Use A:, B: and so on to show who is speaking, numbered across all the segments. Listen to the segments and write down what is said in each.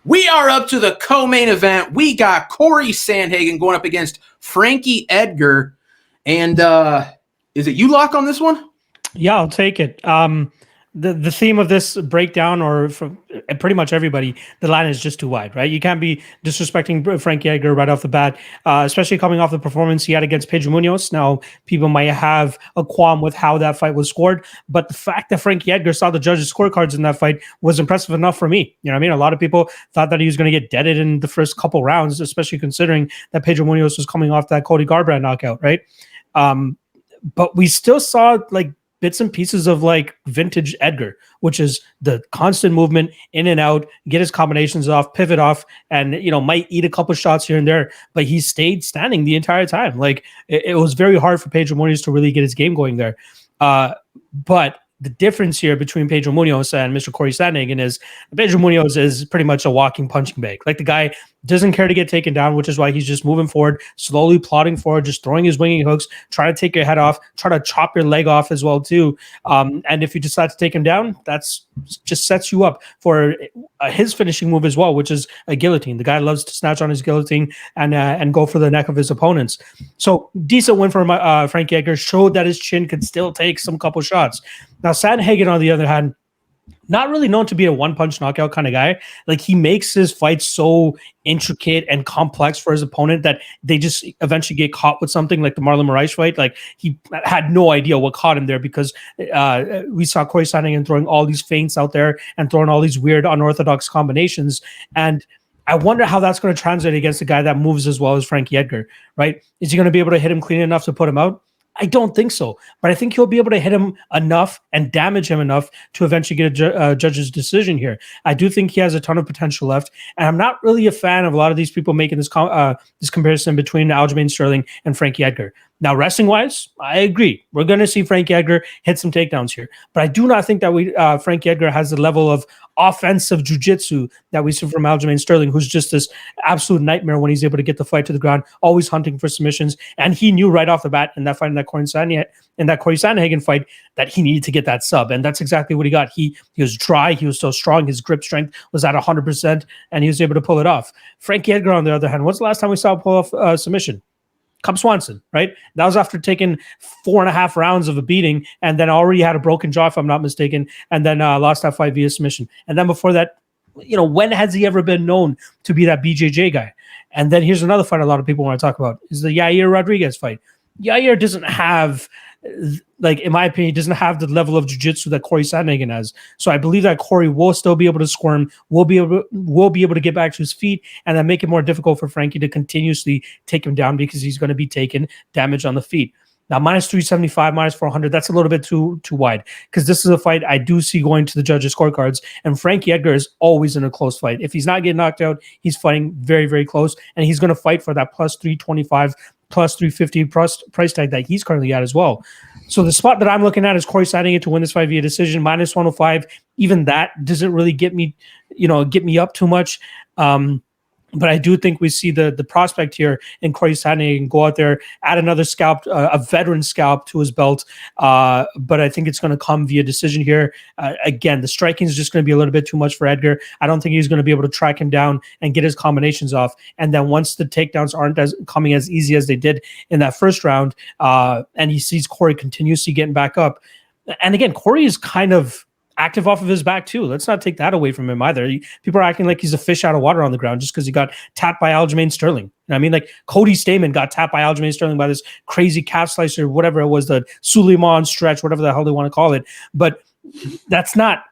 A: We are up to the co-main event. We got Cory Sandhagen going up against Frankie Edgar. And is it you lock on this one?
B: Yeah, I'll take it. The theme of this breakdown, or from pretty much everybody, the line is just too wide, right? You can't be disrespecting Frankie Edgar right off the bat, especially coming off the performance he had against Pedro Munoz. Now, people might have a qualm with how that fight was scored, but the fact that Frankie Edgar saw the judges' scorecards in that fight was impressive enough for me. You know what I mean? A lot of people thought that he was going to get deaded in the first couple rounds, especially considering that Pedro Munoz was coming off that Cody Garbrandt knockout, right? But we still saw like bits and pieces of like vintage Edgar, which is the constant movement in and out, get his combinations off, pivot off, and might eat a couple shots here and there, but he stayed standing the entire time. Like it was very hard for Pedro Munoz to really get his game going there. But the difference here between Pedro Munoz and Mr. Cory Sandhagen is Pedro Munoz is pretty much a walking punching bag. Like the guy doesn't care to get taken down, which is why he's just moving forward, slowly plodding forward, just throwing his winging hooks, trying to take your head off, try to chop your leg off as well too. And if you decide to take him down, that's just sets you up for his finishing move as well, which is a guillotine. The guy loves to snatch on his guillotine and go for the neck of his opponents. So decent win for Frankie Edgar, showed that his chin could still take some couple shots. Now Sandhagen, on the other hand, not really known to be a one-punch knockout kind of guy. Like he makes his fights so intricate and complex for his opponent that they just eventually get caught with something, like the Marlon Moraes fight. Like he had no idea what caught him there, because we saw Cory Sandhagen throwing all these feints out there and throwing all these weird unorthodox combinations. And I wonder how that's going to translate against a guy that moves as well as Frankie Edgar, right? Is he going to be able to hit him clean enough to put him out? I don't think so, but I think he'll be able to hit him enough and damage him enough to eventually get a judge's decision here. I do think he has a ton of potential left, and I'm not really a fan of a lot of these people making this comparison between Aljamain Sterling and Frankie Edgar. Now, wrestling-wise, I agree. We're going to see Frankie Edgar hit some takedowns here, but I do not think that Frankie Edgar has the level of offensive jiu-jitsu that we see from Aljamain Sterling, who's just this absolute nightmare when he's able to get the fight to the ground, always hunting for submissions. And he knew right off the bat in that fight, in that Cory Sandhagen fight, that he needed to get that sub, and that's exactly what he got. He was dry, he was so strong, his grip strength was at 100%, and he was able to pull it off. Frankie Edgar, on the other hand, what's the last time we saw him pull off a submission? Cub Swanson, right? That was after taking 4.5 rounds of a beating, and then already had a broken jaw, if I'm not mistaken, and then lost that fight via submission. And then before that, when has he ever been known to be that BJJ guy? And then here's another fight a lot of people want to talk about, is the Yair Rodriguez fight. Yair doesn't have, like, in my opinion, doesn't have the level of jiu-jitsu that Cory Sandhagen has. So I believe that Cory will still be able to squirm, will be able to get back to his feet, and then make it more difficult for Frankie to continuously take him down, because he's going to be taking damage on the feet. Now, minus 375, minus 400, that's a little bit too wide, because this is a fight I do see going to the judges' scorecards, and Frankie Edgar is always in a close fight. If he's not getting knocked out, he's fighting very, very close, and he's going to fight for that plus 325, plus 350 price tag that he's currently at as well. So the spot that I'm looking at is Cory Sandhagen to win this fight via decision, minus 105. Even that doesn't really get me up too much. But I do think we see the prospect here in Cory Sandhagen go out there, add another scalp, a veteran scalp to his belt. But I think it's going to come via decision here. Again, the striking is just going to be a little bit too much for Edgar. I don't think he's going to be able to track him down and get his combinations off. And then once the takedowns aren't coming as easy as they did in that first round, and he sees Cory continuously getting back up. And again, Cory is kind of active off of his back too. Let's not take that away from him either. People are acting like he's a fish out of water on the ground just because he got tapped by Aljamain Sterling. You know what I mean, like Cody Stamen got tapped by Aljamain Sterling by this crazy calf slicer, whatever it was, the Suleiman stretch, whatever the hell they want to call it. But that's not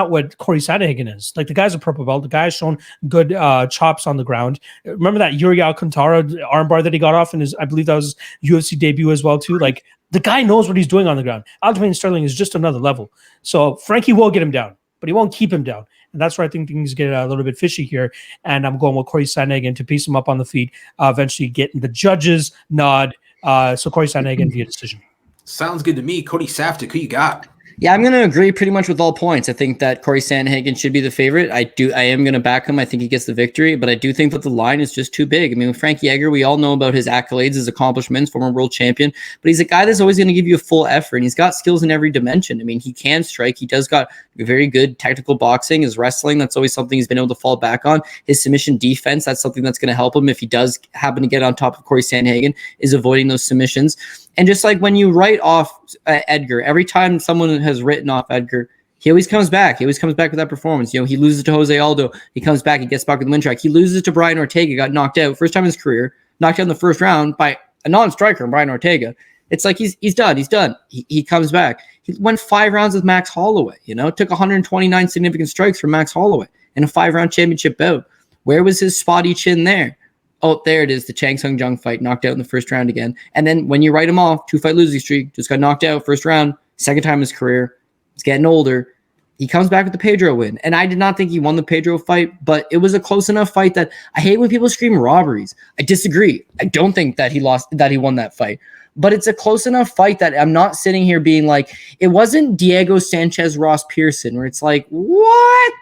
B: what Cory Sandhagen is. Like, the guy's a purple belt. The guy's shown good chops on the ground. Remember that Yuri Alcantara armbar that he got off in his, I believe that was UFC debut as well too. Like, the guy knows what he's doing on the ground. Aljamain Sterling is just another level. So Frankie will get him down, but he won't keep him down. And that's where I think things get a little bit fishy here. And I'm going with Cory Sandhagen to piece him up on the feet, eventually getting the judges' nod. So Cory Sandhagen via decision.
A: Sounds good to me. Cody Saftin, who you got?
C: Yeah, I'm going to agree pretty much with all points. I think that Cory Sandhagen should be the favorite. I am going to back him. I think he gets the victory, but I do think that the line is just too big. I mean, with Frankie Edgar, we all know about his accolades, his accomplishments, former world champion, but he's a guy that's always going to give you a full effort, and he's got skills in every dimension. I mean, he can strike. He does got very good technical boxing. His wrestling, that's always something he's been able to fall back on. His submission defense, that's something that's going to help him if he does happen to get on top of Cory Sandhagen, is avoiding those submissions. And just like when you write off Edgar, every time someone has written off Edgar, he always comes back. He always comes back with that performance. You know, he loses to Jose Aldo. He comes back. He gets back with the win track. He loses to Brian Ortega, got knocked out. First time in his career, knocked out in the first round by a non-striker, Brian Ortega. It's like he's done. He's done. He comes back. He went 5 rounds with Max Holloway. You know, took 129 significant strikes from Max Holloway in a 5-round championship bout. Where was his spotty chin there? Oh, there it is. The Chang Sung Jung fight, knocked out in the first round again. And then when you write him off, 2-fight losing streak, just got knocked out first round, second time in his career. He's getting older. He comes back with the Pedro win. And I did not think he won the Pedro fight, but it was a close enough fight that I hate when people scream robberies. I disagree. I don't think that he won that fight. But it's a close enough fight that I'm not sitting here being like, it wasn't Diego Sanchez Ross Pearson, where it's like, what?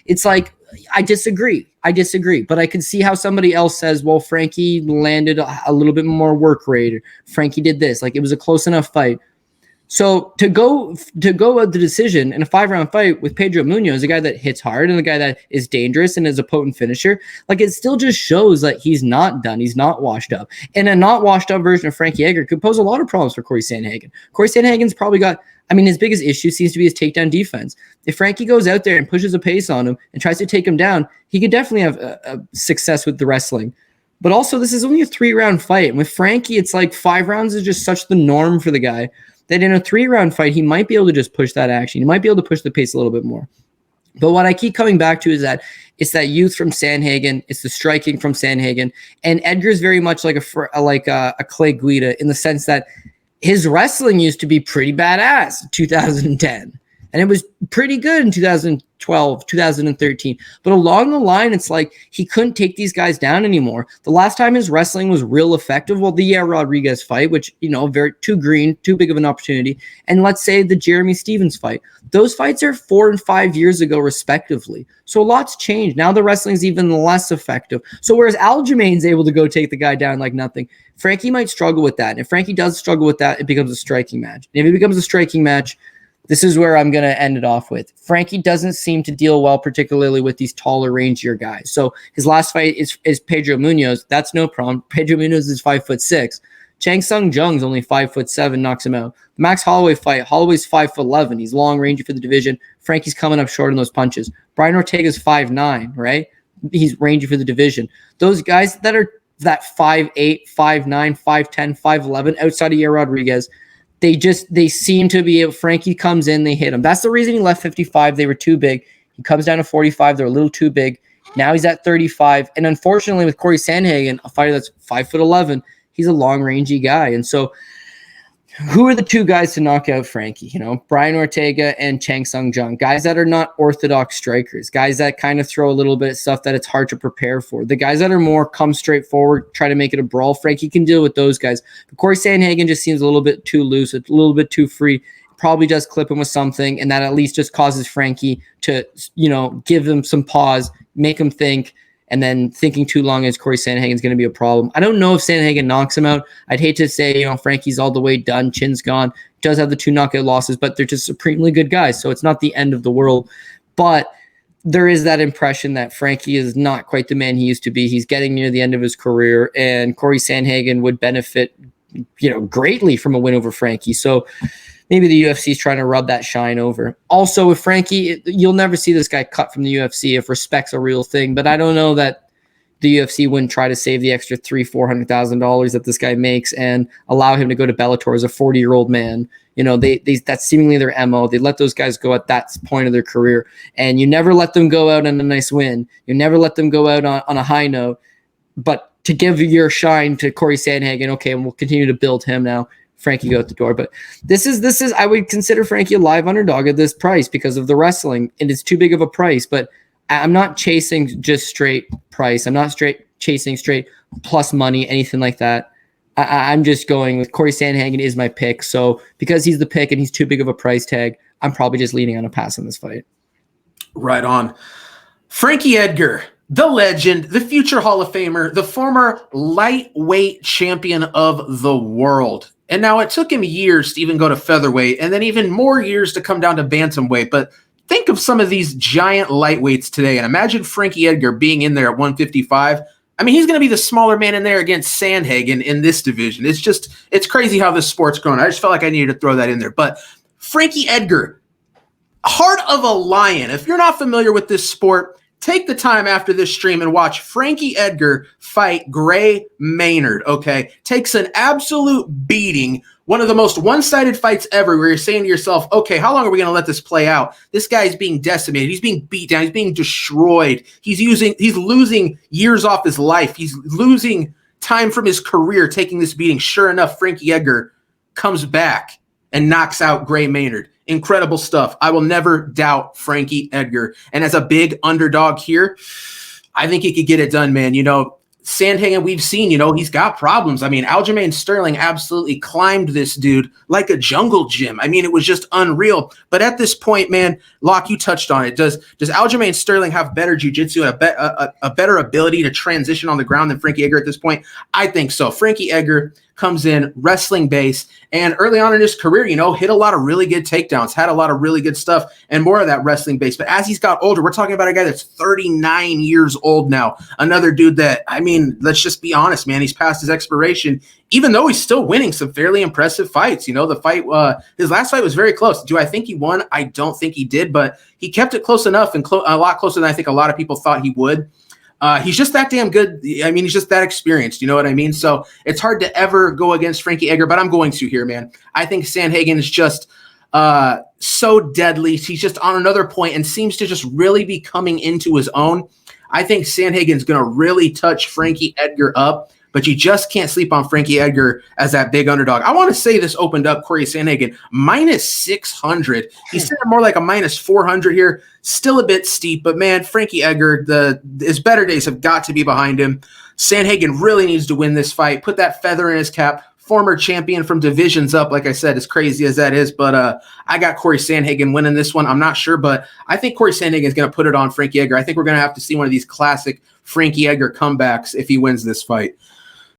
C: It's like, I disagree, but I can see how somebody else says, well, Frankie landed a little bit more work rate, or Frankie did this. Like, it was a close enough fight. So to go with the decision in a 5-round fight with Pedro Munoz, a guy that hits hard and a guy that is dangerous and is a potent finisher, like, it still just shows that he's not done. He's not washed up. And a not washed up version of Frankie Edgar could pose a lot of problems for Cory Sandhagen. Cory Sandhagen's probably got, I mean, his biggest issue seems to be his takedown defense. If Frankie goes out there and pushes a pace on him and tries to take him down, he could definitely have a success with the wrestling. But also, this is only a 3-round fight. And with Frankie, it's like 5 rounds is just such the norm for the guy that in a 3-round fight, he might be able to just push that action. He might be able to push the pace a little bit more. But what I keep coming back to is that it's that youth from Sandhagen. It's the striking from Sandhagen. And Edgar's very much like a Clay Guida in the sense that his wrestling used to be pretty badass in 2010. And it was pretty good in 2012, 2013. But along the line, it's like he couldn't take these guys down anymore. The last time his wrestling was real effective, well, the Rodriguez fight, which, you know, very too green, too big of an opportunity. And let's say the Jeremy Stevens fight. Those fights are 4 and 5 years ago, respectively. So a lot's changed. Now the wrestling's even less effective. So whereas Aljamain's able to go take the guy down like nothing, Frankie might struggle with that. And if Frankie does struggle with that, it becomes a striking match. And if it becomes a striking match, this is where I'm going to end it off with. Frankie doesn't seem to deal well, particularly with these taller, rangier guys. So his last fight is Pedro Munoz. That's no problem. Pedro Munoz is 5'6". Chang Sung Jung's only 5'7", knocks him out. The Max Holloway fight, Holloway's 5'11". He's long, rangy for the division. Frankie's coming up short on those punches. Brian Ortega's 5'9", right? He's rangy for the division. Those guys that are that 5'8", 5'9", 5'10", 5'11", outside of Yair Rodriguez, they seem to be able. Frankie comes in, they hit him. That's the reason he left 55. They were too big. He comes down to 45. They're a little too big. Now he's at 35. And unfortunately, with Cory Sandhagen, a fighter that's 5'11", he's a long, rangy guy. And so, who are the two guys to knock out Frankie? You know, Brian Ortega and Chang Sung Jung, guys that are not orthodox strikers, guys that kind of throw a little bit of stuff that it's hard to prepare for. The guys that are more come straight forward, try to make it a brawl. Frankie can deal with those guys. But Cory Sandhagen just seems a little bit too loose, a little bit too free. Probably just clip him with something, and that at least just causes Frankie to, you know, give him some pause, make him think. And then thinking too long as Cory Sandhagen's going to be a problem. I don't know if Sandhagen knocks him out. I'd hate to say, you know, Frankie's all the way done, chin's gone. Does have the 2 knockout losses, but they're just supremely good guys, so it's not the end of the world. But there is that impression that Frankie is not quite the man he used to be. He's getting near the end of his career, and Cory Sandhagen would benefit, you know, greatly from a win over Frankie. So maybe the UFC is trying to rub that shine over. Also, with Frankie, you'll never see this guy cut from the UFC if respect's a real thing. But I don't know that the UFC wouldn't try to save the extra $300,000-$400,000 that this guy makes and allow him to go to Bellator as a 40-year-old man. You know, that's seemingly their MO. They let those guys go at that point of their career. And you never let them go out on a nice win. You never let them go out on a high note. But to give your shine to Cory Sandhagen, okay, and we'll continue to build him now. Frankie go out the door. But this is I would consider Frankie a live underdog at this price because of the wrestling, and it's too big of a price. But I'm not chasing just straight price. I'm not chasing straight plus money, anything like that. I'm just going with Cory Sandhagen is my pick. So because he's the pick and he's too big of a price tag, I'm probably just leaning on a pass in this fight.
A: Right on. Frankie Edgar, the legend, the future Hall of Famer, the former lightweight champion of the world. And now it took him years to even go to featherweight and then even more years to come down to bantamweight. But think of some of these giant lightweights today and imagine Frankie Edgar being in there at 155. I mean, he's going to be the smaller man in there against Sandhagen in this division. It's crazy how this sport's grown. I just felt like I needed to throw that in there. But Frankie Edgar, heart of a lion. If you're not familiar with this sport, take the time after this stream and watch Frankie Edgar fight Gray Maynard, okay? Takes an absolute beating, one of the most one-sided fights ever where you're saying to yourself, okay, how long are we going to let this play out? This guy's being decimated. He's being beat down. He's being destroyed. He's losing years off his life. He's losing time from his career taking this beating. Sure enough, Frankie Edgar comes back and knocks out Gray Maynard. Incredible stuff. I will never doubt Frankie Edgar. And as a big underdog here, I think he could get it done, man. You know, Sandhagen, we've seen, you know, he's got problems. I mean, Aljamain Sterling absolutely climbed this dude like a jungle gym. I mean, it was just unreal. But at this point, man, Locke, you touched on it. Does Aljamain Sterling have better jiu-jitsu and a better ability to transition on the ground than Frankie Edgar at this point? I think so. Frankie Edgar comes in wrestling base and early on in his career, you know, hit a lot of really good takedowns, had a lot of really good stuff and more of that wrestling base. But as he's got older, we're talking about a guy that's 39 years old now. Another dude that, I mean, let's just be honest, man, he's past his expiration, even though he's still winning some fairly impressive fights. You know, the fight, his last fight was very close. Do I think he won? I don't think he did, but he kept it close enough and a lot closer than I think a lot of people thought he would. He's just that damn good. I mean, he's just that experienced. You know what I mean? So it's hard to ever go against Frankie Edgar, but I'm going to here, man. I think Sandhagen is just so deadly. He's just on another point and seems to just really be coming into his own. I think Sandhagen's going to really touch Frankie Edgar up, but you just can't sleep on Frankie Edgar as that big underdog. I want to say this opened up Cory Sandhagen minus 600. He's sitting more like a minus 400 here. Still a bit steep, but man, Frankie Edgar, his better days have got to be behind him. Sandhagen really needs to win this fight, put that feather in his cap. Former champion from divisions up, like I said, as crazy as that is. But I got Cory Sandhagen winning this one. I'm not sure, but I think Cory Sandhagen is going to put it on Frankie Edgar. I think we're going to have to see one of these classic Frankie Edgar comebacks if he wins this fight.